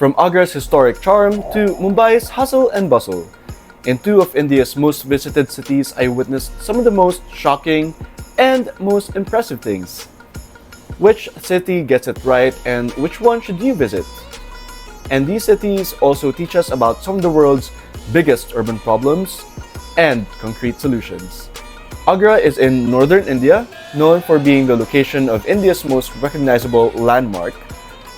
From Agra's historic charm to Mumbai's hustle and bustle. In two of India's most visited cities, I witnessed some of the most shocking and most impressive things. Which city gets it right and which one should you visit? And these cities also teach us about some of the world's biggest urban problems and concrete solutions. Agra is in northern India, known for being the location of India's most recognizable landmark,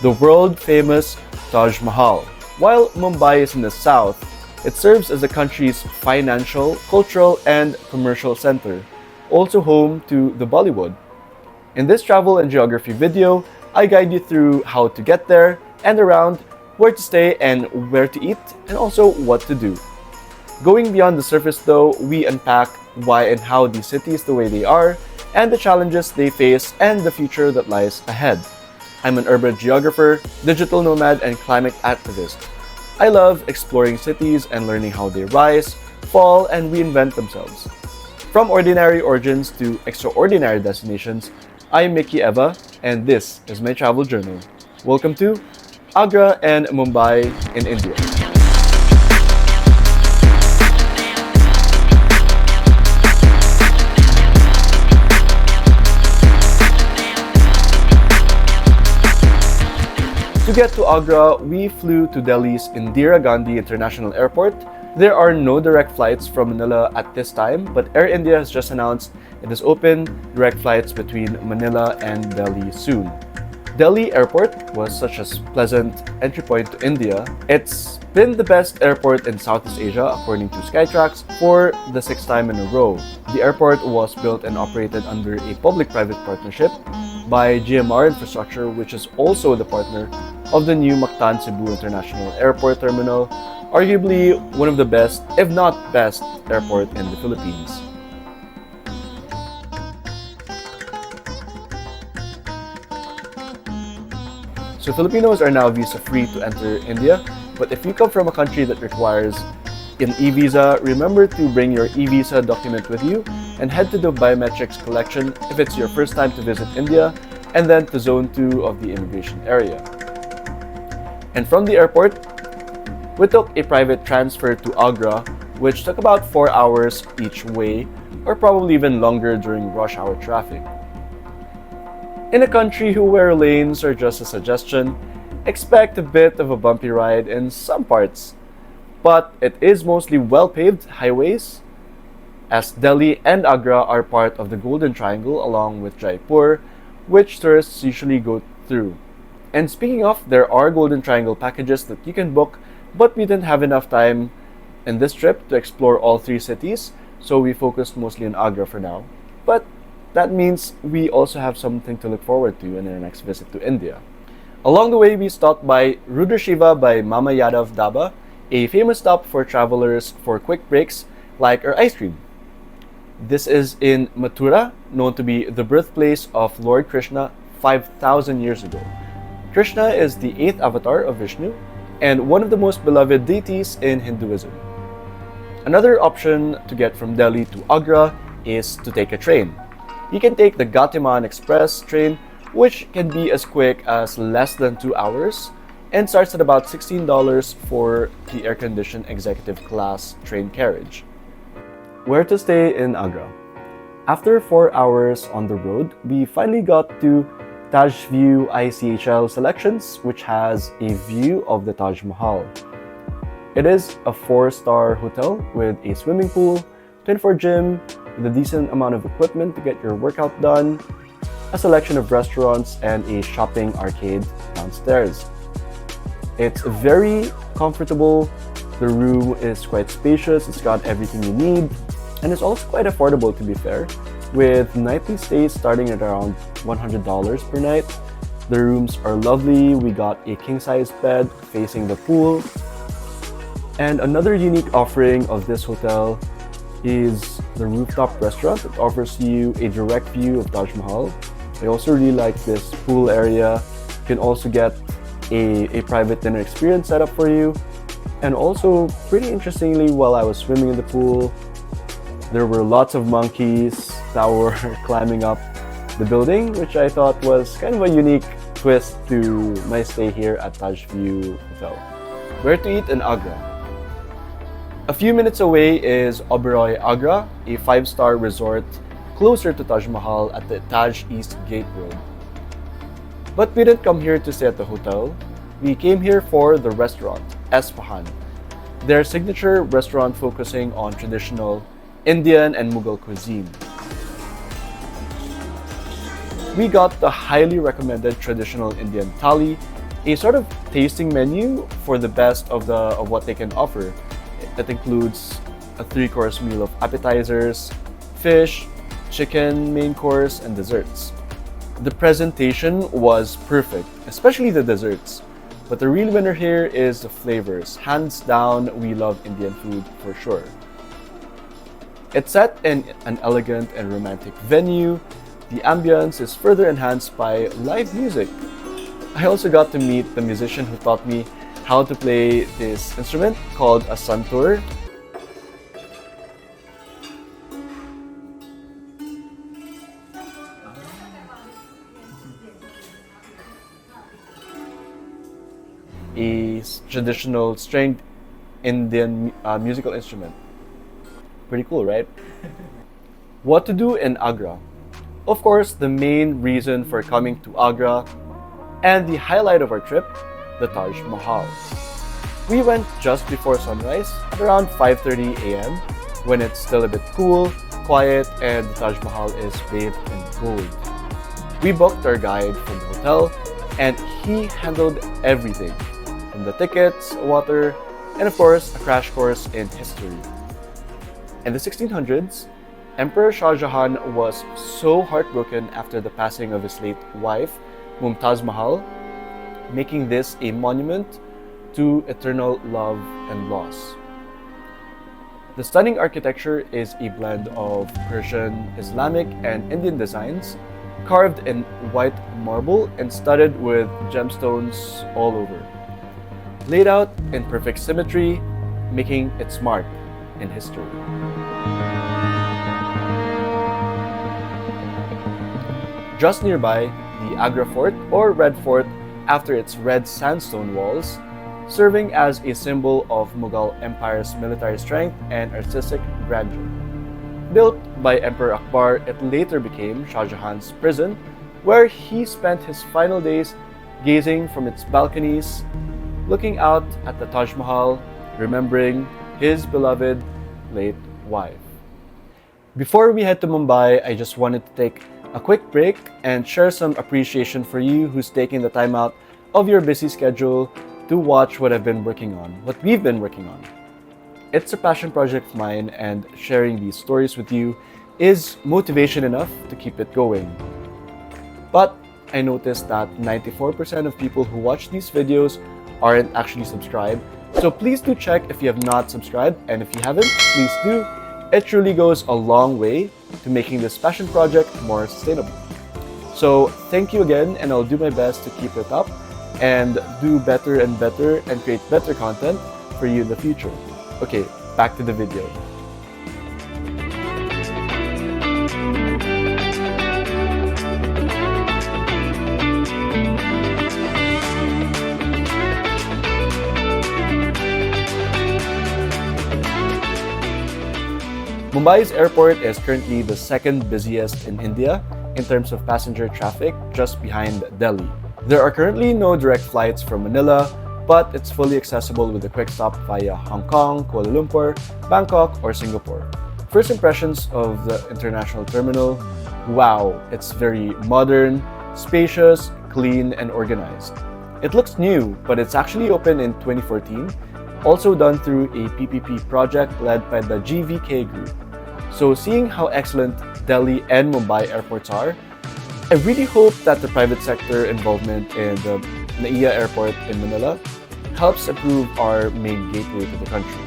the world-famous Taj Mahal. While Mumbai is in the south, it serves as the country's financial, cultural, and commercial center, also home to the Bollywood. In this travel and geography video, I guide you through how to get there and around, where to stay and where to eat, and also what to do. Going beyond the surface though, we unpack why and how these cities the way they are, and the challenges they face and the future that lies ahead. I'm an urban geographer, digital nomad, and climate activist. I love exploring cities and learning how they rise, fall, and reinvent themselves. From ordinary origins to extraordinary destinations, I'm Mickey Eva, and this is my travel journal. Welcome to Agra and Mumbai in India. To get to Agra, we flew to Delhi's Indira Gandhi International Airport. There are no direct flights from Manila at this time, but Air India has just announced it has opened direct flights between Manila and Delhi soon. Delhi Airport was such a pleasant entry point to India. It's been the best airport in Southeast Asia according to Skytrax for the sixth time in a row. The airport was built and operated under a public-private partnership by GMR Infrastructure, which is also the partner of the new Mactan Cebu International Airport Terminal, arguably one of the best, if not best, airport in the Philippines. So Filipinos are now visa-free to enter India, but if you come from a country that requires an e-visa, remember to bring your e-visa document with you and head to the biometrics collection if it's your first time to visit India, and then to Zone 2 of the immigration area. And from the airport, we took a private transfer to Agra, which took about 4 hours each way, or probably even longer during rush hour traffic. In a country where lanes are just a suggestion, expect a bit of a bumpy ride in some parts. But it is mostly well-paved highways, as Delhi and Agra are part of the Golden Triangle along with Jaipur, which tourists usually go through. And speaking of, there are Golden Triangle packages that you can book, but we didn't have enough time in this trip to explore all three cities, so we focused mostly on Agra for now. But that means we also have something to look forward to in our next visit to India. Along the way, we stopped by Rudra Shiva by Mama Yadav Dhaba, a famous stop for travelers for quick breaks like our ice cream. This is in Mathura, known to be the birthplace of Lord Krishna 5,000 years ago. Krishna is the 8th avatar of Vishnu and one of the most beloved deities in Hinduism. Another option to get from Delhi to Agra is to take a train. You can take the Gatiman Express train, which can be as quick as less than 2 hours and starts at about $16 for the air-conditioned executive class train carriage. Where to stay in Agra? After 4 hours on the road, we finally got to Taj View ICHL Selections, which has a view of the Taj Mahal. It is a 4-star hotel with a swimming pool, 24 gym, with a decent amount of equipment to get your workout done, a selection of restaurants, and a shopping arcade downstairs. It's very comfortable, the room is quite spacious, it's got everything you need, and it's also quite affordable to be fair, with nightly stays starting at around $100 per night. The rooms are lovely, we got a king-size bed facing the pool, and another unique offering of this hotel is the rooftop restaurant that offers you a direct view of Taj Mahal. I also really like this pool area. You can also get a private dinner experience set up for you. And also, pretty interestingly, while I was swimming in the pool, there were lots of monkeys that were climbing up the building, which I thought was kind of a unique twist to my stay here at Taj View Hotel. Where to eat in Agra? A few minutes away is Oberoi Agra, a 5-star resort closer to Taj Mahal at the Taj East Gate Road. But we didn't come here to stay at the hotel. We came here for the restaurant, Esfahan, their signature restaurant focusing on traditional Indian and Mughal cuisine. We got the highly recommended traditional Indian thali, a sort of tasting menu for the best of what they can offer. That includes a 3-course meal of appetizers, fish, chicken main course, and desserts. The presentation was perfect, especially the desserts. But the real winner here is the flavors. Hands down, we love Indian food for sure. It's set in an elegant and romantic venue. The ambience is further enhanced by live music. I also got to meet the musician who taught me how to play this instrument called a santur. A traditional stringed Indian musical instrument. Pretty cool, right? What to do in Agra? Of course, the main reason for coming to Agra and the highlight of our trip, the Taj Mahal. We went just before sunrise at around 5:30 a.m. when it's still a bit cool, quiet, and the Taj Mahal is bathed in gold. We booked our guide from the hotel and he handled everything, from the tickets, water, and of course, a crash course in history. In the 1600s, Emperor Shah Jahan was so heartbroken after the passing of his late wife, Mumtaz Mahal, making this a monument to eternal love and loss. The stunning architecture is a blend of Persian, Islamic, and Indian designs, carved in white marble and studded with gemstones all over. Laid out in perfect symmetry, making its mark in history. Just nearby, the Agra Fort, or Red Fort after its red sandstone walls, serving as a symbol of Mughal Empire's military strength and artistic grandeur. Built by Emperor Akbar, it later became Shah Jahan's prison, where he spent his final days gazing from its balconies, looking out at the Taj Mahal, remembering his beloved late wife. Before we head to Mumbai, I just wanted to take a quick break and share some appreciation for you who's taking the time out of your busy schedule to watch what we've been working on. It's a passion project of mine, and sharing these stories with you is motivation enough to keep it going. But I noticed that 94% of people who watch these videos aren't actually subscribed, so please do check if you have not subscribed, and if you haven't, please do. It truly goes a long way to making this passion project more sustainable. So thank you again, and I'll do my best to keep it up and do better and better and create better content for you in the future. Okay, back to the video. Mumbai's airport is currently the second busiest in India in terms of passenger traffic, just behind Delhi. There are currently no direct flights from Manila, but it's fully accessible with a quick stop via Hong Kong, Kuala Lumpur, Bangkok, or Singapore. First impressions of the international terminal: wow, it's very modern, spacious, clean, and organized. It looks new, but it's actually opened in 2014, also done through a PPP project led by the GVK Group. So seeing how excellent Delhi and Mumbai airports are, I really hope that the private sector involvement in the NAIA airport in Manila helps improve our main gateway to the country.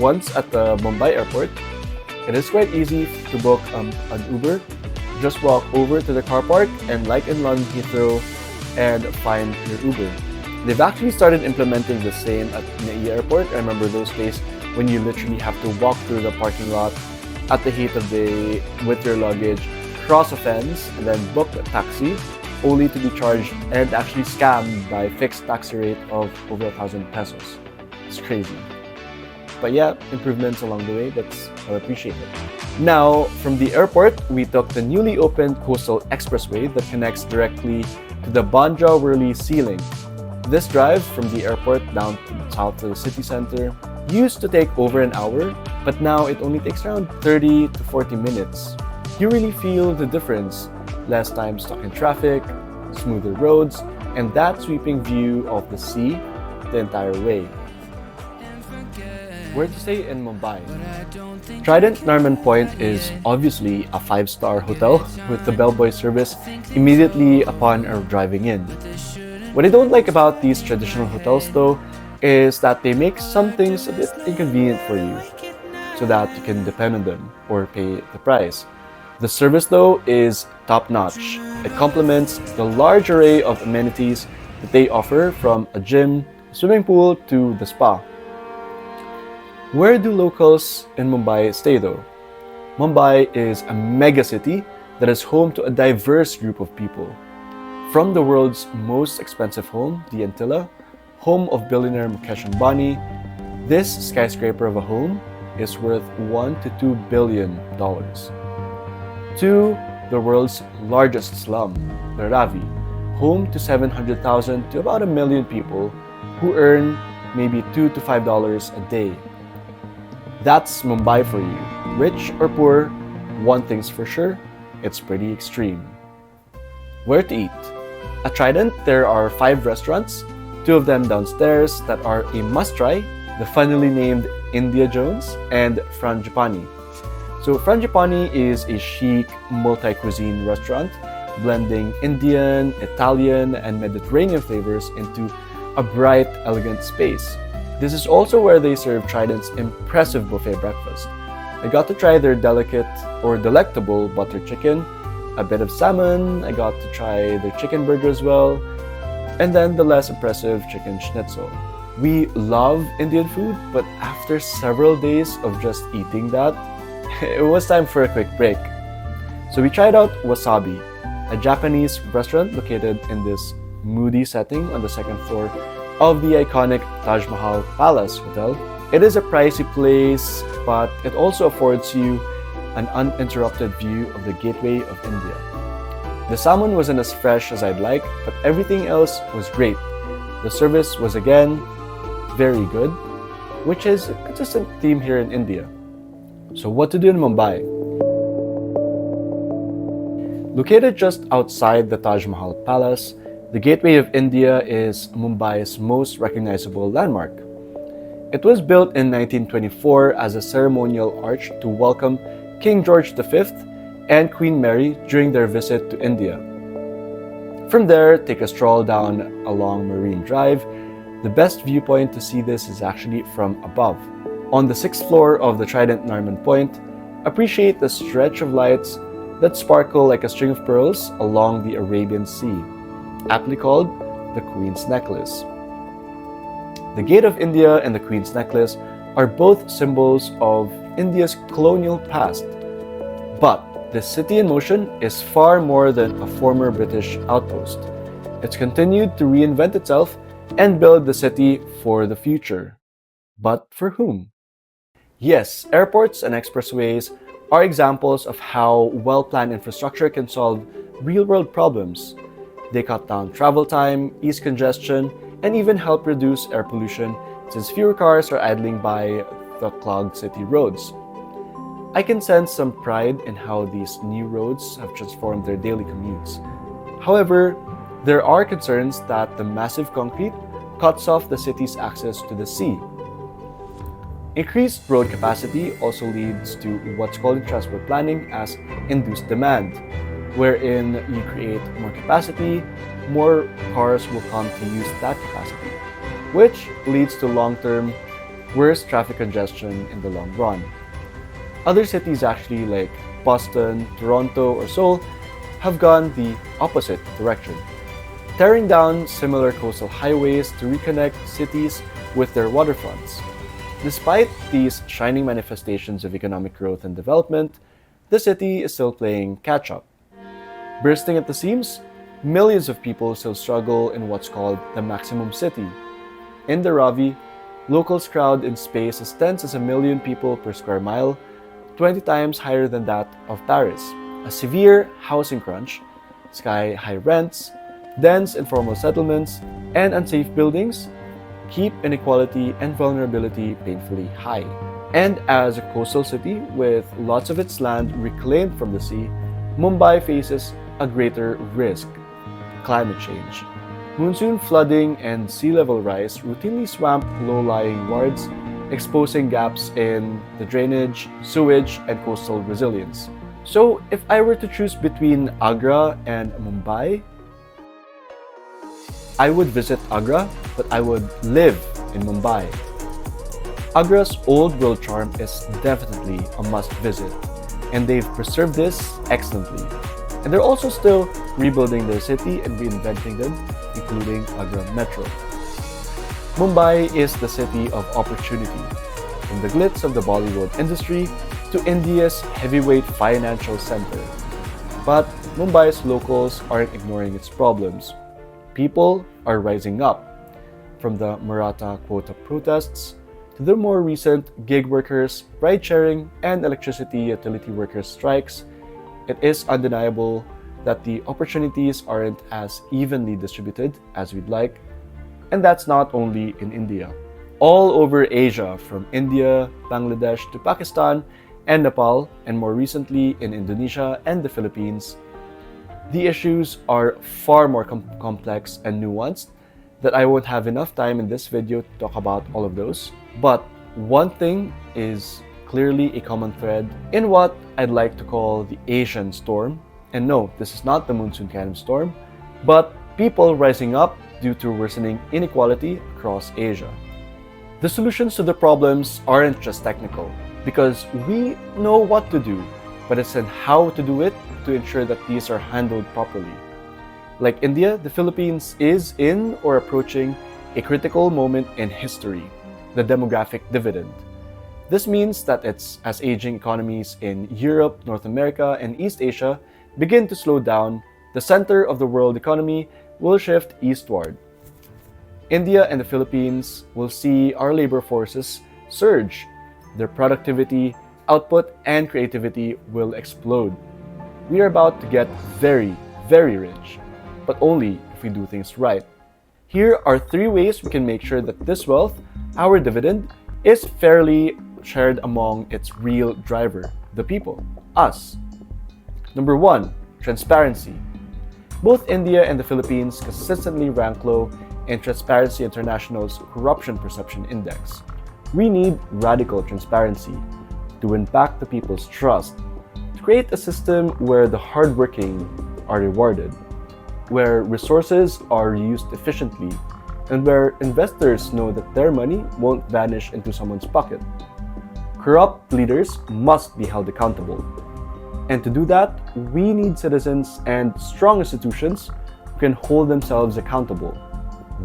Once at the Mumbai airport, it is quite easy to book an Uber. Just walk over to the car park and, like in London Heathrow, and find your Uber. They've actually started implementing the same at NAIA airport. I remember those days when you literally have to walk through the parking lot at the heat of the day with your luggage, cross a fence, and then book a taxi. only to be charged and actually scammed by fixed taxi rate of over 1,000 pesos. It's crazy. But yeah, improvements along the way, that's appreciated. Now, from the airport, we took the newly opened coastal expressway that connects directly to the Banja-Worli Sea Link. This drive from the airport down south to the city center used to take over an hour, but now it only takes around 30 to 40 minutes. You really feel the difference. Less time stuck in traffic, smoother roads, and that sweeping view of the sea the entire way. Where to stay in Mumbai? Trident Narman Point is obviously a 5-star hotel with the bellboy service immediately upon our driving in. What I don't like about these traditional hotels though is that they make some things a bit inconvenient for you so that you can depend on them or pay the price. The service though is top-notch. It complements the large array of amenities that they offer, from a gym, swimming pool to the spa. Where do locals in Mumbai stay though? Mumbai is a mega city that is home to a diverse group of people. From the world's most expensive home, the Antilla, home of billionaire Mukesh Ambani, this skyscraper of a home is worth $1 to $2 billion. To the world's largest slum, Dharavi, home to 700,000 to about 1 million people who earn maybe $2 to $5 a day. That's Mumbai for you. Rich or poor, one thing's for sure, it's pretty extreme. Where to eat? At Trident, there are 5 restaurants, 2 of them downstairs that are a must-try, the funnily named India Jones and Frangipani. So Frangipani is a chic, multi-cuisine restaurant blending Indian, Italian, and Mediterranean flavors into a bright, elegant space. This is also where they serve Trident's impressive buffet breakfast. I got to try their delicate or delectable butter chicken, a bit of salmon, I got to try their chicken burger as well, and then the less impressive chicken schnitzel. We love Indian food, but after several days of just eating that, it was time for a quick break. So we tried out Wasabi, a Japanese restaurant located in this moody setting on the second floor of the iconic Taj Mahal Palace Hotel. It is a pricey place, but it also affords you an uninterrupted view of the gateway of India. The salmon wasn't as fresh as I'd like, but everything else was great. The service was again very good, which is a consistent theme here in India. So what to do in Mumbai? Located just outside the Taj Mahal Palace, the Gateway of India is Mumbai's most recognizable landmark. It was built in 1924 as a ceremonial arch to welcome King George V and Queen Mary during their visit to India. From there, take a stroll down along Marine Drive. The best viewpoint to see this is actually from above. On the 6th floor of the Trident Narman Point, appreciate the stretch of lights that sparkle like a string of pearls along the Arabian Sea, aptly called the Queen's Necklace. The Gate of India and the Queen's Necklace are both symbols of India's colonial past. But this city in motion is far more than a former British outpost. It's continued to reinvent itself and build the city for the future. But for whom? Yes, airports and expressways are examples of how well-planned infrastructure can solve real-world problems. They cut down travel time, ease congestion, and even help reduce air pollution since fewer cars are idling by the clogged city roads. I can sense some pride in how these new roads have transformed their daily commutes. However, there are concerns that the massive concrete cuts off the city's access to the sea. Increased road capacity also leads to what's called in transport planning as induced demand, wherein you create more capacity, more cars will come to use that capacity, which leads to long-term worse traffic congestion in the long run. Other cities actually like Boston, Toronto, or Seoul have gone the opposite direction, tearing down similar coastal highways to reconnect cities with their waterfronts. Despite these shining manifestations of economic growth and development, the city is still playing catch-up. Bursting at the seams? millions of people still struggle in what's called the maximum city. In Dharavi, locals crowd in space as dense as 1 million people per square mile, 20 times higher than that of Paris. A severe housing crunch, sky-high rents, dense informal settlements, and unsafe buildings keep inequality and vulnerability painfully high. And as a coastal city with lots of its land reclaimed from the sea, Mumbai faces a greater risk: climate change. Monsoon flooding and sea level rise routinely swamp low-lying wards, exposing gaps in the drainage, sewage, and coastal resilience. So, if I were to choose between Agra and Mumbai, I would visit Agra, but I would live in Mumbai. Agra's old world charm is definitely a must visit, and they've preserved this excellently. And they're also still rebuilding their city and reinventing them, including Agra Metro. Mumbai is the city of opportunity, from the glitz of the Bollywood industry to India's heavyweight financial center. But Mumbai's locals aren't ignoring its problems. People are rising up, from the Maratha quota protests to the more recent gig workers, ride-sharing, and electricity utility workers strikes. It is undeniable that the opportunities aren't as evenly distributed as we'd like, and that's not only in India. All over Asia, from India, Bangladesh to Pakistan and Nepal, and more recently in Indonesia and the Philippines, the issues are far more complex and nuanced that I won't have enough time in this video to talk about all of those. But one thing is clearly a common thread in what I'd like to call the Asian storm. And no, this is not the monsoon kind of storm, but people rising up due to worsening inequality across Asia. The solutions to the problems aren't just technical, because we know what to do, but it's in how to do it to ensure that these are handled properly. Like India, the Philippines is in or approaching a critical moment in history, the demographic dividend. This means that as aging economies in Europe, North America, and East Asia begin to slow down, the center of the world economy will shift eastward. India and the Philippines will see our labor forces surge. Their productivity, output, and creativity will explode. We are about to get very, very rich, but only if we do things right. Here are 3 ways we can make sure that this wealth, our dividend, is fairly shared among its real driver, the people, us. Number 1, transparency. Both India and the Philippines consistently rank low in Transparency International's Corruption Perception Index. We need radical transparency to win back the people's trust, to create a system where the hardworking are rewarded, where resources are used efficiently, and where investors know that their money won't vanish into someone's pocket. Corrupt leaders must be held accountable. And to do that, we need citizens and strong institutions who can hold themselves accountable.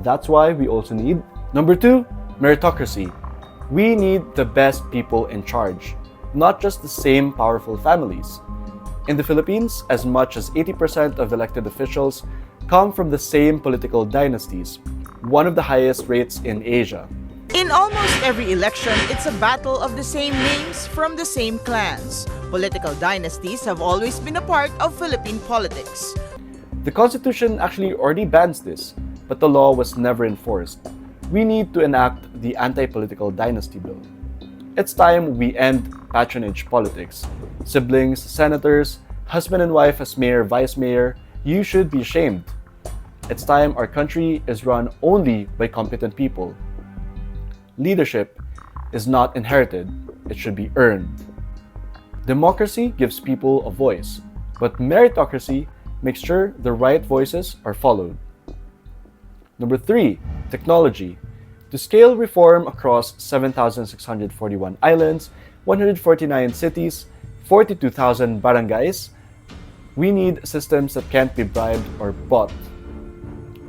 That's why we also need, number 2, meritocracy. We need the best people in charge, not just the same powerful families. In the Philippines, as much as 80% of elected officials come from the same political dynasties, one of the highest rates in Asia. In almost every election, it's a battle of the same names from the same clans. Political dynasties have always been a part of Philippine politics. The Constitution actually already bans this, but the law was never enforced. We need to enact the Anti-Political Dynasty Bill. It's time we end patronage politics. Siblings, senators, husband and wife as mayor, vice mayor, you should be ashamed. It's time our country is run only by competent people. Leadership is not inherited, it should be earned. Democracy gives people a voice, but meritocracy makes sure the right voices are followed. Number 3, technology. To scale reform across 7,641 islands, 149 cities, 42,000 barangays, we need systems that can't be bribed or bought.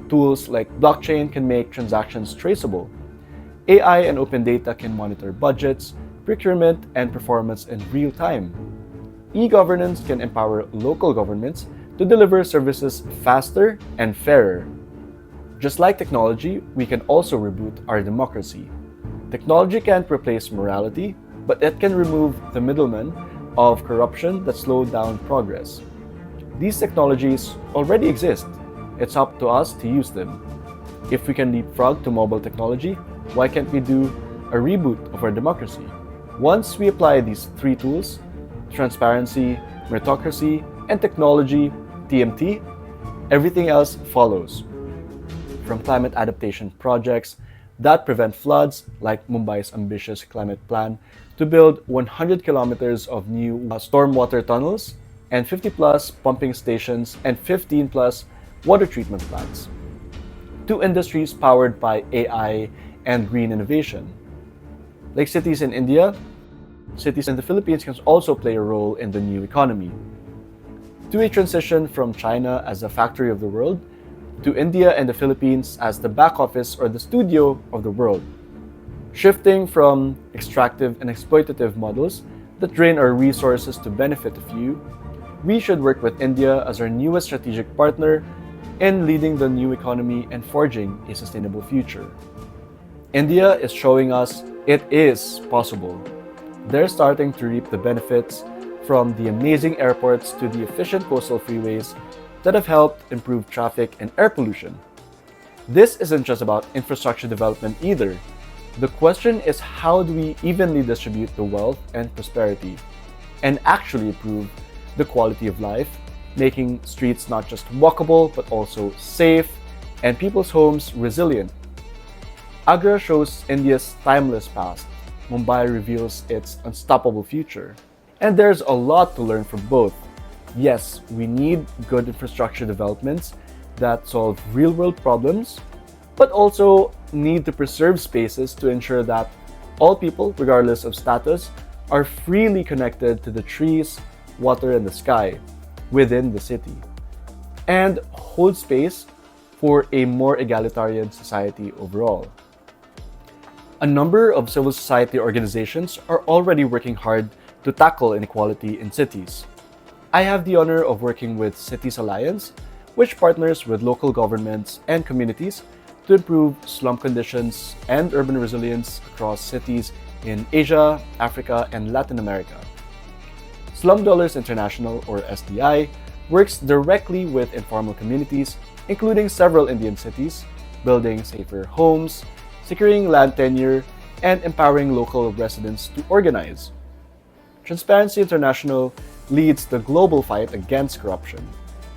Tools like blockchain can make transactions traceable. AI and open data can monitor budgets, procurement, and performance in real time. E-governance can empower local governments to deliver services faster and fairer. Just like technology, we can also reboot our democracy. Technology can't replace morality, but it can remove the middlemen of corruption that slow down progress. These technologies already exist. It's up to us to use them. If we can leapfrog to mobile technology, why can't we do a reboot of our democracy? Once we apply these three tools, transparency, meritocracy, and technology, TMT, everything else follows. From climate adaptation projects that prevent floods, like Mumbai's ambitious climate plan, to build 100 kilometers of new stormwater tunnels and 50 plus pumping stations and 15 plus water treatment plants, to industries powered by AI and green innovation. Like cities in India, cities in the Philippines can also play a role in the new economy. To a transition from China as the factory of the world to India and the Philippines as the back office or the studio of the world. Shifting from extractive and exploitative models that drain our resources to benefit a few, we should work with India as our newest strategic partner in leading the new economy and forging a sustainable future. India is showing us it is possible. They're starting to reap the benefits from the amazing airports to the efficient coastal freeways that have helped improve traffic and air pollution. This isn't just about infrastructure development either. The question is, how do we evenly distribute the wealth and prosperity and actually improve the quality of life, making streets not just walkable but also safe and people's homes resilient. Agra shows India's timeless past. Mumbai reveals its unstoppable future. And there's a lot to learn from both. Yes, we need good infrastructure developments that solve real-world problems, but also need to preserve spaces to ensure that all people, regardless of status, are freely connected to the trees, water, and the sky within the city, and hold space for a more egalitarian society overall. A number of civil society organizations are already working hard to tackle inequality in cities. I have the honor of working with Cities Alliance, which partners with local governments and communities to improve slum conditions and urban resilience across cities in Asia, Africa, and Latin America. Slum Dwellers International, or SDI, works directly with informal communities, including several Indian cities, building safer homes, securing land tenure, and empowering local residents to organize. Transparency International leads the global fight against corruption,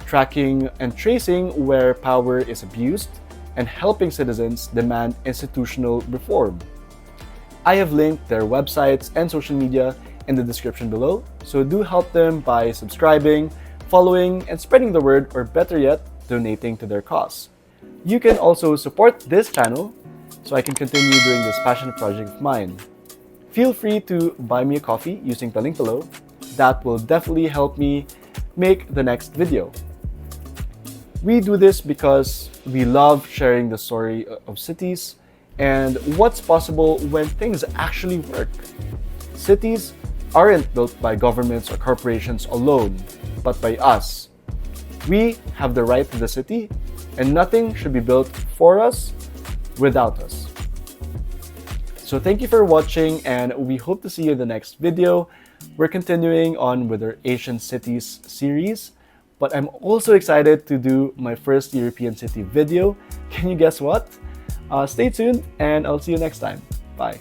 tracking and tracing where power is abused, and helping citizens demand institutional reform. I have linked their websites and social media in the description below, so do help them by subscribing, following, and spreading the word, or better yet, donating to their cause. You can also support this channel so I can continue doing this passionate project of mine. Feel free to buy me a coffee using the link below. That will definitely help me make the next video. We do this because we love sharing the story of cities and what's possible when things actually work. Cities aren't built by governments or corporations alone, but by us. We have the right to the city, and nothing should be built for us without us. So thank you for watching, and we hope to see you in the next video. We're continuing on with our Asian cities series, but I'm also excited to do my first European city video. Can you guess what? Stay tuned, and I'll see you next time. Bye.